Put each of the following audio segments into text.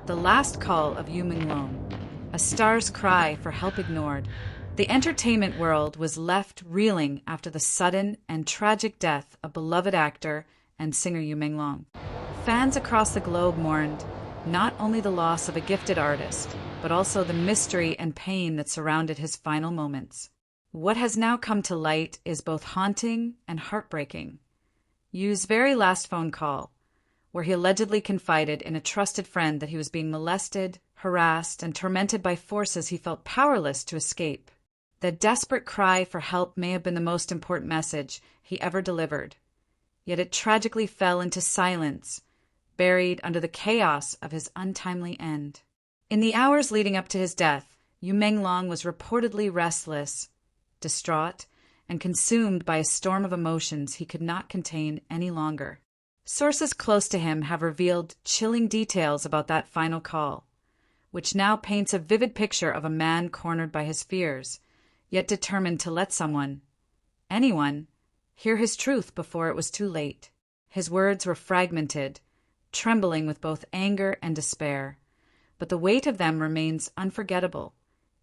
The Last Call of Yumenglong, a star's cry for help ignored. The entertainment world was left reeling after the sudden and tragic death of beloved actor and singer Yumenglong. Fans across the globe mourned not only the loss of a gifted artist, but also the mystery and pain that surrounded his final moments. What has now come to light is both haunting and heartbreaking. Yu's very last phone call, where he allegedly confided in a trusted friend that he was being molested, harassed, and tormented by forces he felt powerless to escape. The desperate cry for help may have been the most important message he ever delivered, yet it tragically fell into silence, buried under the chaos of his untimely end. In the hours leading up to his death, Yumenglong was reportedly restless, distraught, and consumed by a storm of emotions he could not contain any longer. Sources close to him have revealed chilling details about that final call, which now paints a vivid picture of a man cornered by his fears, yet determined to let someone, anyone, hear his truth before it was too late. His words were fragmented, trembling with both anger and despair, but the weight of them remains unforgettable.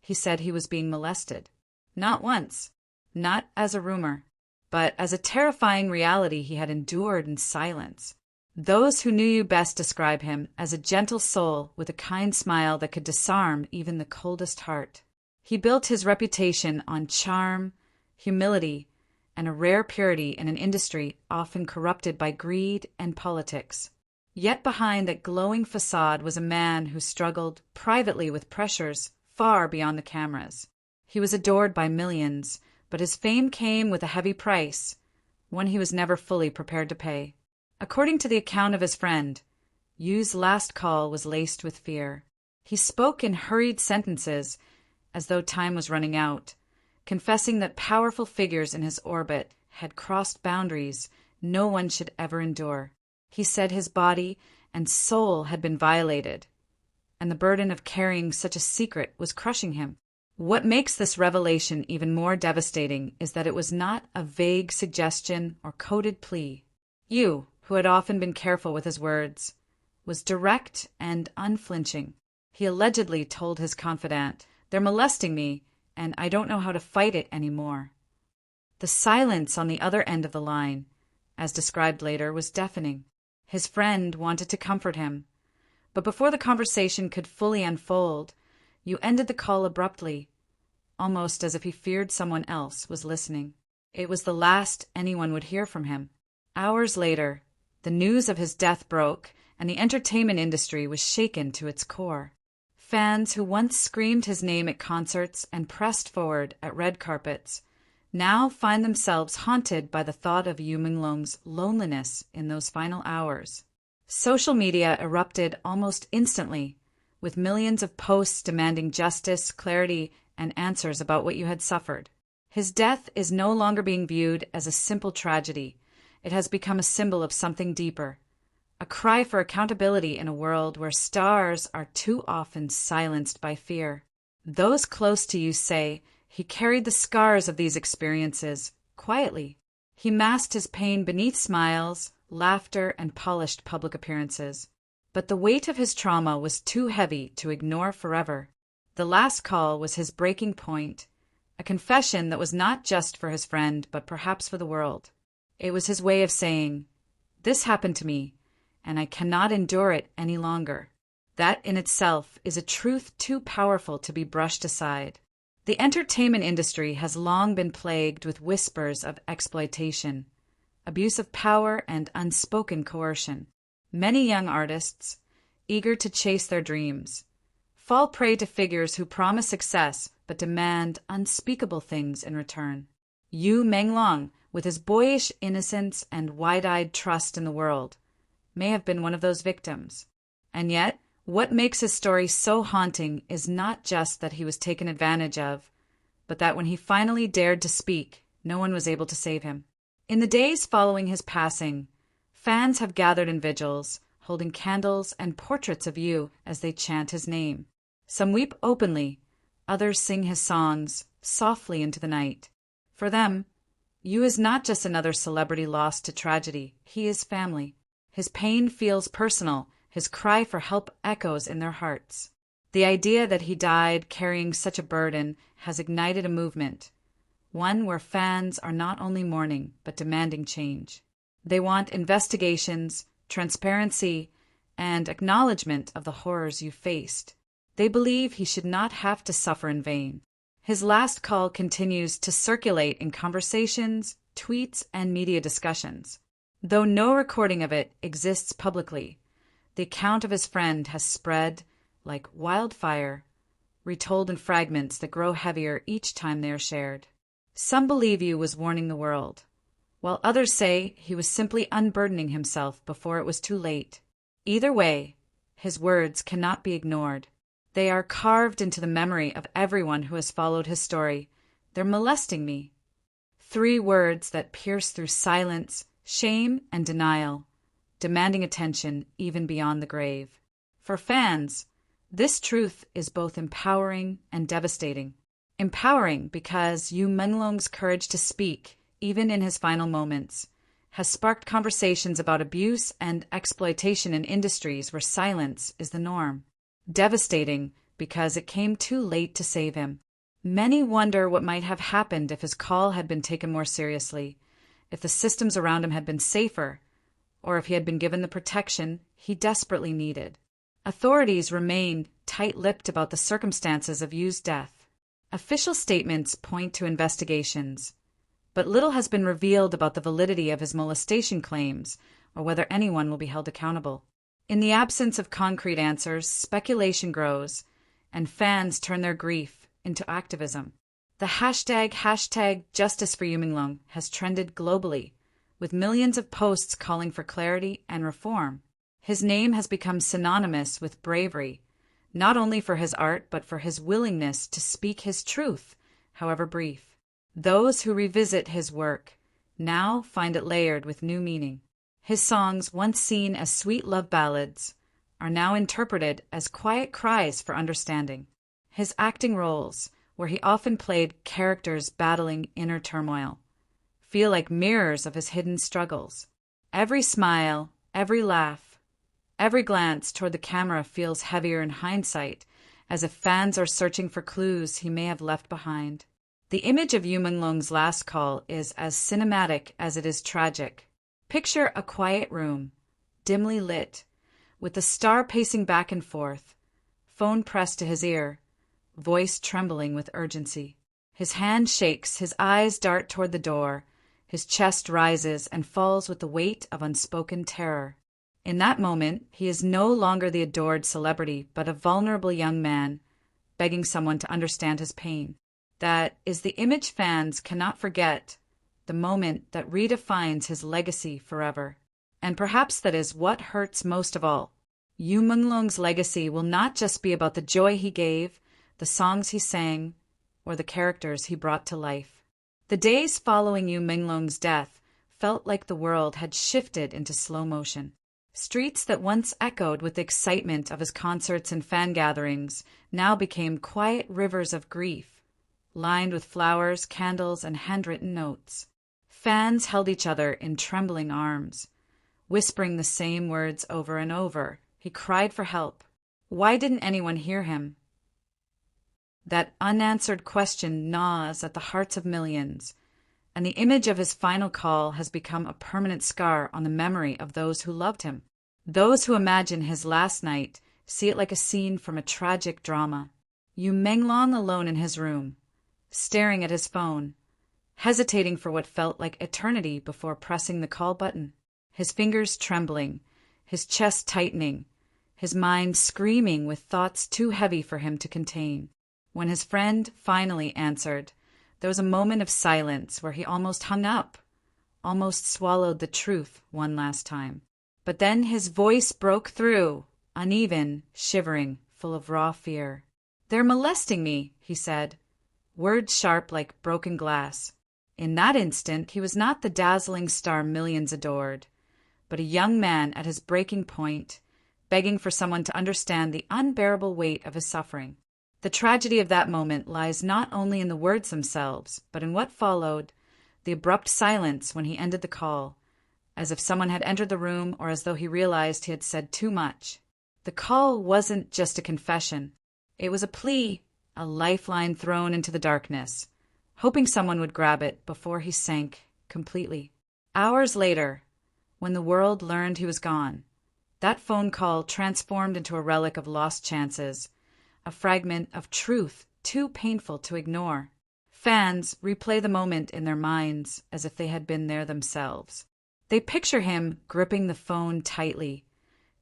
He said he was being molested. Not once, not as a rumor, but as a terrifying reality he had endured in silence. Those who knew you best describe him as a gentle soul with a kind smile that could disarm even the coldest heart. He built his reputation on charm, humility, and a rare purity in an industry often corrupted by greed and politics. Yet behind that glowing facade was a man who struggled privately with pressures far beyond the cameras. He was adored by millions, but his fame came with a heavy price, one he was never fully prepared to pay. According to the account of his friend, Yu's last call was laced with fear. He spoke in hurried sentences, as though time was running out, confessing that powerful figures in his orbit had crossed boundaries no one should ever endure. He said his body and soul had been violated, and the burden of carrying such a secret was crushing him. What makes this revelation even more devastating is that it was not a vague suggestion or coded plea. Yu, who had often been careful with his words, was direct and unflinching. He allegedly told his confidant, "They're molesting me, and I don't know how to fight it anymore." The silence on the other end of the line, as described later, was deafening. His friend wanted to comfort him, but before the conversation could fully unfold, you ended the call abruptly, almost as if he feared someone else was listening. It was the last anyone would hear from him. Hours later, the news of his death broke, and the entertainment industry was shaken to its core. Fans who once screamed his name at concerts and pressed forward at red carpets now find themselves haunted by the thought of Yumenglong's loneliness in those final hours. Social media erupted almost instantly, with millions of posts demanding justice, clarity, and answers about what you had suffered. His death is no longer being viewed as a simple tragedy. It has become a symbol of something deeper, a cry for accountability in a world where stars are too often silenced by fear. Those close to you say he carried the scars of these experiences quietly. He masked his pain beneath smiles, laughter, and polished public appearances. But the weight of his trauma was too heavy to ignore forever. The last call was his breaking point, a confession that was not just for his friend, but perhaps for the world. It was his way of saying, "This happened to me, and I cannot endure it any longer." That in itself is a truth too powerful to be brushed aside. The entertainment industry has long been plagued with whispers of exploitation, abuse of power, and unspoken coercion. Many young artists, eager to chase their dreams, fall prey to figures who promise success but demand unspeakable things in return. Yumenglong, with his boyish innocence and wide-eyed trust in the world, may have been one of those victims. And yet, what makes his story so haunting is not just that he was taken advantage of, but that when he finally dared to speak, no one was able to save him. In the days following his passing, fans have gathered in vigils, holding candles and portraits of Yu as they chant his name. Some weep openly, others sing his songs softly into the night. For them, Yu is not just another celebrity lost to tragedy. He is family. His pain feels personal, His cry for help echoes in their hearts. The idea that he died carrying such a burden has ignited a movement, one where fans are not only mourning but demanding change. They want investigations, transparency, and acknowledgement of the horrors you faced. They believe he should not have to suffer in vain. His last call continues to circulate in conversations, tweets, and media discussions. Though no recording of it exists publicly, the account of his friend has spread like wildfire, retold in fragments that grow heavier each time they are shared. Some believe he was warning the world, while others say he was simply unburdening himself before it was too late. Either way, his words cannot be ignored. They are carved into the memory of everyone who has followed his story. They're molesting me. 3 words that pierce through silence, shame, and denial, demanding attention even beyond the grave. For fans, this truth is both empowering and devastating. Empowering because MENGLONG'S courage to speak, even in his final moments, has sparked conversations about abuse and exploitation in industries where silence is the norm. Devastating because it came too late to save him. Many wonder what might have happened if his call had been taken more seriously, if the systems around him had been safer, or if he had been given the protection he desperately needed. Authorities remain tight-lipped about the circumstances of Yu's death. Official statements point to investigations, but little has been revealed about the validity of his molestation claims or whether anyone will be held accountable. In the absence of concrete answers, speculation grows, and fans turn their grief into activism. The hashtag #JusticeForYumenglong has trended globally, with millions of posts calling for clarity and reform. His name has become synonymous with bravery, not only for his art but for his willingness to speak his truth, however brief. Those who revisit his work now find it layered with new meaning. His songs, once seen as sweet love ballads, are now interpreted as quiet cries for understanding. His acting roles, where he often played characters battling inner turmoil, feel like mirrors of his hidden struggles. Every smile, every laugh, every glance toward the camera feels heavier in hindsight, as if fans are searching for clues he may have left behind. The image of MENGLONG'S last call is as cinematic as it is tragic. Picture a quiet room, dimly lit, with the star pacing back and forth, phone pressed to his ear, voice trembling with urgency. His hand shakes, his eyes dart toward the door, his chest rises and falls with the weight of unspoken terror. In that moment, he is no longer the adored celebrity, but a vulnerable young man, begging someone to understand his pain. That is the image fans cannot forget, the moment that redefines his legacy forever. And perhaps that is what hurts most of all. MENGLONG'S legacy will not just be about the joy he gave, the songs he sang, or the characters he brought to life. The days following MENGLONG'S death felt like the world had shifted into slow motion. Streets that once echoed with the excitement of his concerts and fan gatherings now became quiet rivers of grief, lined with flowers, candles, and handwritten notes. Fans held each other in trembling arms, whispering the same words over and over. He cried for help. Why didn't anyone hear him? That unanswered question gnaws at the hearts of millions, and the image of his final call has become a permanent scar on the memory of those who loved him. Those who imagine his last night see it like a scene from a tragic drama. MENGLONG alone in his room, staring at his phone, hesitating for what felt like eternity before pressing the call button, his fingers trembling, his chest tightening, his mind screaming with thoughts too heavy for him to contain. When his friend finally answered, there was a moment of silence where he almost hung up, almost swallowed the truth one last time. But then his voice broke through, uneven, shivering, full of raw fear. "They're molesting me," he said, words sharp like broken glass. In that instant, he was not the dazzling star millions adored, but a young man at his breaking point, begging for someone to understand the unbearable weight of his suffering. The tragedy of that moment lies not only in the words themselves, but in what followed, the abrupt silence when he ended the call, as if someone had entered the room or as though he realized he had said too much. The call wasn't just a confession. It was a plea, a lifeline thrown into the darkness, hoping someone would grab it before he sank completely. Hours later, when the world learned he was gone, that phone call transformed into a relic of lost chances, a fragment of truth too painful to ignore. Fans replay the moment in their minds as if they had been there themselves. They picture him gripping the phone tightly,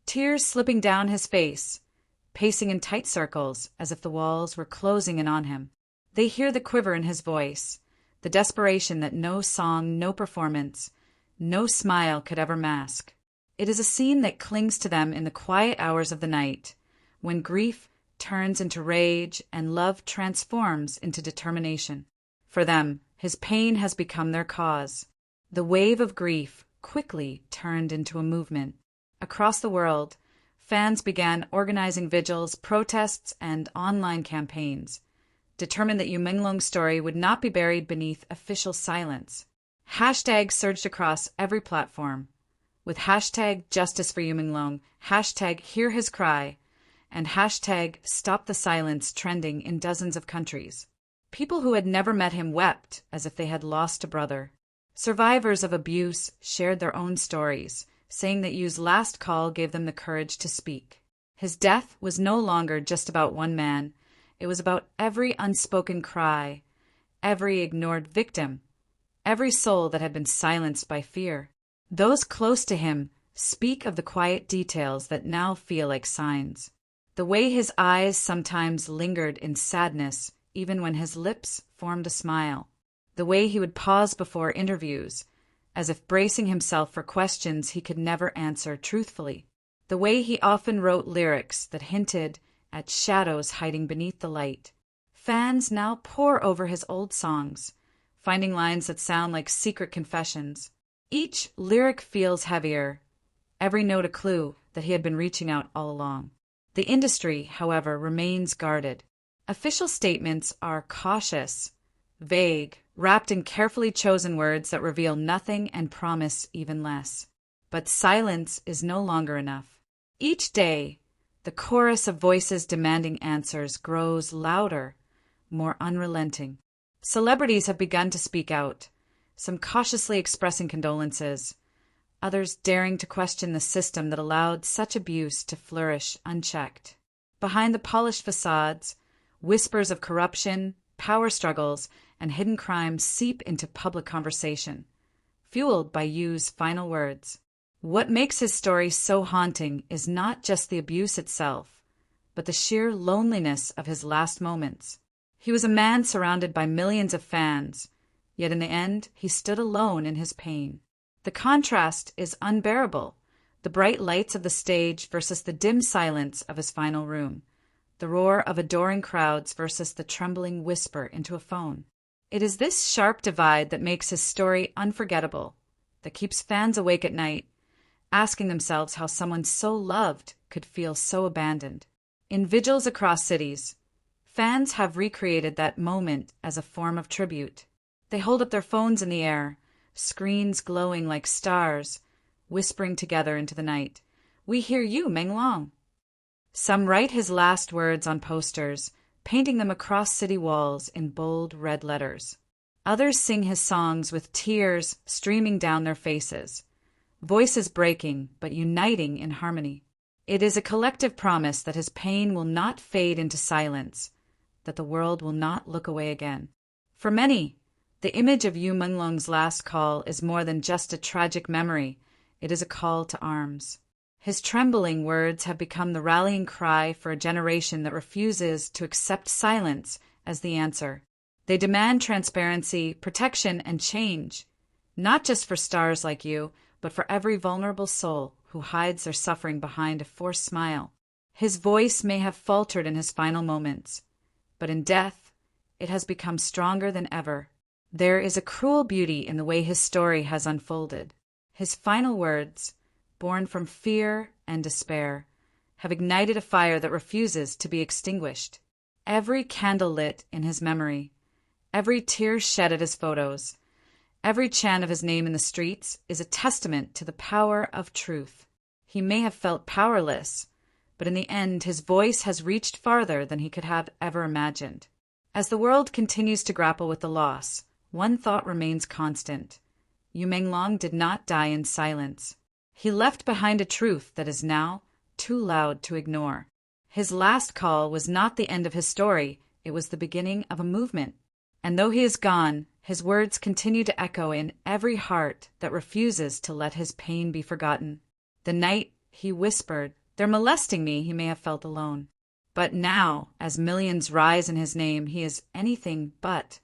tears slipping down his face, pacing in tight circles as if the walls were closing in on him. They hear the quiver in his voice, the desperation that no song, no performance, no smile could ever mask. It is a scene that clings to them in the quiet hours of the night, when grief turns into rage and love transforms into determination. For them, his pain has become their cause. The wave of grief quickly turned into a movement. Across the world, fans began organizing vigils, protests, and online campaigns, determined that Yumenglong's story would not be buried beneath official silence. Hashtags surged across every platform, with hashtag #JusticeForYumenglong, hashtag Hear His Cry, and hashtag Stop the Silence trending in dozens of countries. People who had never met him wept as if they had lost a brother. Survivors of abuse shared their own stories, saying that Yu's last call gave them the courage to speak. His death was no longer just about one man. It was about every unspoken cry, every ignored victim, every soul that had been silenced by fear. Those close to him speak of the quiet details that now feel like signs. The way his eyes sometimes lingered in sadness, even when his lips formed a smile. The way he would pause before interviews, as if bracing himself for questions he could never answer truthfully. The way he often wrote lyrics that hinted at shadows hiding beneath the light. Fans now pore over his old songs, finding lines that sound like secret confessions. Each lyric feels heavier, every note a clue that he had been reaching out all along. The industry, however, remains guarded. Official statements are cautious, vague, wrapped in carefully chosen words that reveal nothing and promise even less. But silence is no longer enough. Each day, the chorus of voices demanding answers grows louder, more unrelenting. Celebrities have begun to speak out, some cautiously expressing condolences, others daring to question the system that allowed such abuse to flourish unchecked. Behind the polished facades, whispers of corruption, power struggles, and hidden crimes seep into public conversation, fueled by Yu's final words. What makes his story so haunting is not just the abuse itself, but the sheer loneliness of his last moments. He was a man surrounded by millions of fans, yet in the end he stood alone in his pain. The contrast is unbearable, the bright lights of the stage versus the dim silence of his final room, the roar of adoring crowds versus the trembling whisper into a phone. It is this sharp divide that makes his story unforgettable, that keeps fans awake at night, asking themselves how someone so loved could feel so abandoned. In vigils across cities, fans have recreated that moment as a form of tribute. They hold up their phones in the air, screens glowing like stars, whispering together into the night, "We hear you, Menglong." Some write his last words on posters, painting them across city walls in bold red letters. Others sing his songs with tears streaming down their faces, voices breaking but uniting in harmony. It is a collective promise that his pain will not fade into silence, that the world will not look away again. For many, the image of Yumenglong's last call is more than just a tragic memory. It is a call to arms. His trembling words have become the rallying cry for a generation that refuses to accept silence as the answer. They demand transparency, protection, and change, not just for stars like you, but for every vulnerable soul who hides their suffering behind a forced smile. His voice may have faltered in his final moments, but in death, it has become stronger than ever. There is a cruel beauty in the way his story has unfolded. His final words, born from fear and despair, have ignited a fire that refuses to be extinguished. Every candle lit in his memory, every tear shed at his photos, every chant of his name in the streets is a testament to the power of truth. He may have felt powerless, but in the end his voice has reached farther than he could have ever imagined. As the world continues to grapple with the loss, one thought remains constant. Yu Menglong did not die in silence. He left behind a truth that is now too loud to ignore. His last call was not the end of his story, it was the beginning of a movement. And though he is gone, his words continue to echo in every heart that refuses to let his pain be forgotten. The night he whispered, "They're molesting me," he may have felt alone. But now, as millions rise in his name, he is anything but.